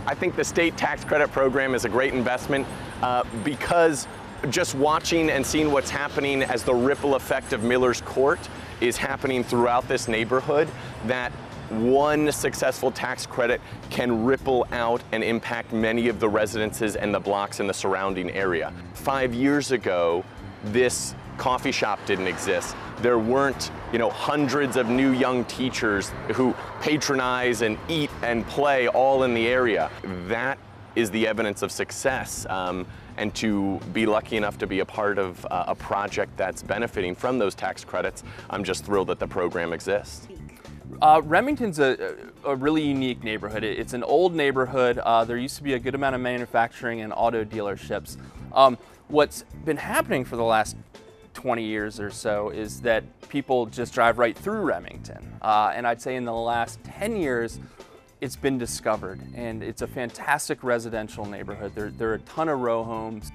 I think the state tax credit program is a great investment because just watching and seeing what's happening as the ripple effect of Miller's Court is happening throughout this neighborhood, that one successful tax credit can ripple out and impact many of the residences and the blocks in the surrounding area. 5 years ago, this coffee shop didn't exist. There weren't, hundreds of new young teachers who patronize and eat and play all in the area. That is the evidence of success. And to be lucky enough to be a part of a project that's benefiting from those tax credits, I'm just thrilled that the program exists. Remington's a really unique neighborhood. It's an old neighborhood. There used to be a good amount of manufacturing and auto dealerships. What's been happening for the last 20 years or so is that people just drive right through Remington. And I'd say in the last 10 years, it's been discovered, and it's a fantastic residential neighborhood. There are a ton of row homes.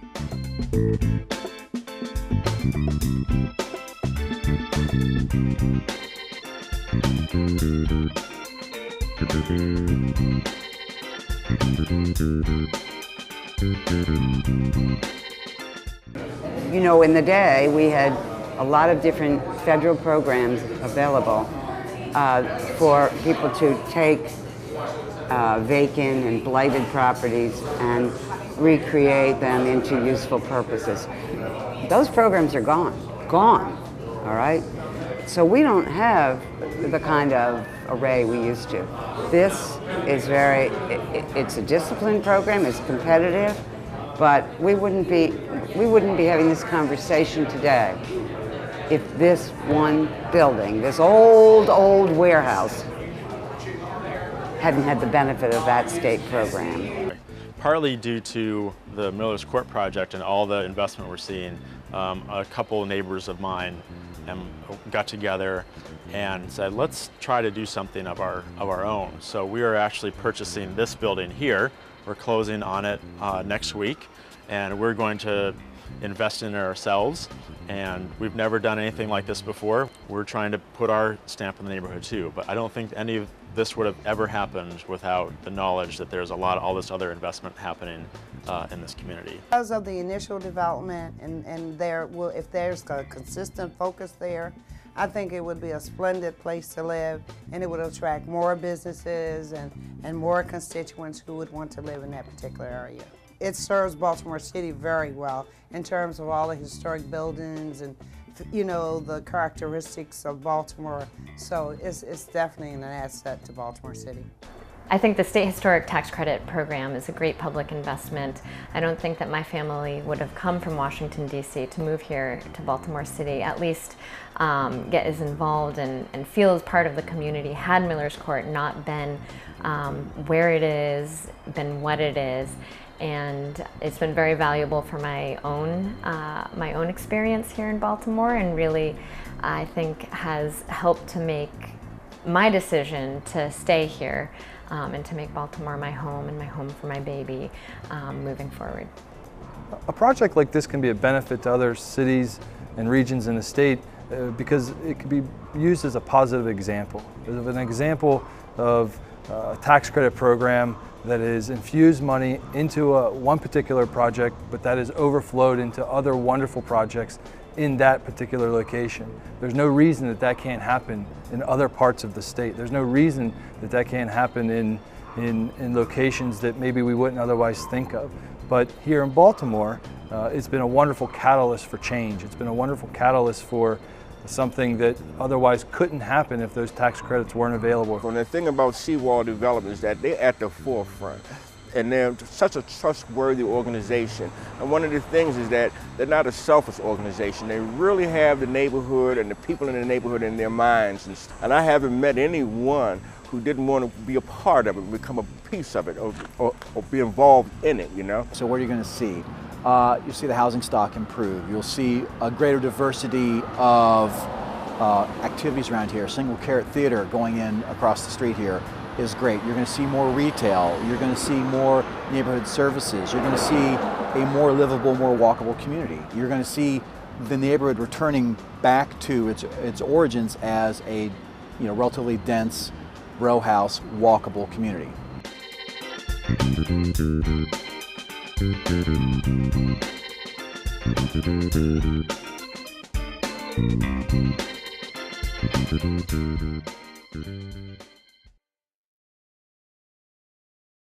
In the day, we had a lot of different federal programs available for people to take vacant and blighted properties and recreate them into useful purposes. Those programs are gone, all right? So we don't have the kind of array we used to. This is it's a disciplined program, it's competitive, but we wouldn't be having this conversation today if this one building, this old warehouse, hadn't had the benefit of that state program. Partly due to the Miller's Court project and all the investment we're seeing, a couple of neighbors of mine got together and said, let's try to do something of our own. So we are actually purchasing this building here. We're closing on it next week, and we're going to invest in it ourselves. And we've never done anything like this before. We're trying to put our stamp in the neighborhood too, but I don't think any of this would have ever happened without the knowledge that there's all this other investment happening in this community. Because of the initial development and if there's a consistent focus there, I think it would be a splendid place to live, and it would attract more businesses and more constituents who would want to live in that particular area. It serves Baltimore City very well in terms of all the historic buildings and the characteristics of Baltimore. So it's definitely an asset to Baltimore City. I think the State Historic Tax Credit Program is a great public investment. I don't think that my family would have come from Washington, D.C. to move here to Baltimore City, at least get as involved and feel as part of the community had Miller's Court not been where it is, been what it is. And it's been very valuable for my own experience here in Baltimore, and really I think has helped to make my decision to stay here and to make Baltimore my home and my home for my baby moving forward. A project like this can be a benefit to other cities and regions in the state because it can be used as a positive example. An example of a tax credit program that has infused money into one particular project, but that has overflowed into other wonderful projects in that particular location. There's no reason that that can't happen in other parts of the state. There's no reason that that can't happen in locations that maybe we wouldn't otherwise think of. But here in Baltimore, it's been a wonderful catalyst for change. It's been a wonderful catalyst for something that otherwise couldn't happen if those tax credits weren't available. And the thing about Seawall Development is that they're at the forefront, and they're such a trustworthy organization. And one of the things is that they're not a selfish organization. They really have the neighborhood and the people in the neighborhood in their minds. And I haven't met anyone who didn't want to be a part of it, become a piece of it, or be involved in it, you know? So what are you going to see? You'll see the housing stock improve. You'll see a greater diversity of activities around here. Single Carrot Theater going in across the street here is great. You're going to see more retail. You're going to see more neighborhood services. You're going to see a more livable, more walkable community. You're going to see the neighborhood returning back to its origins as a relatively dense row house, walkable community.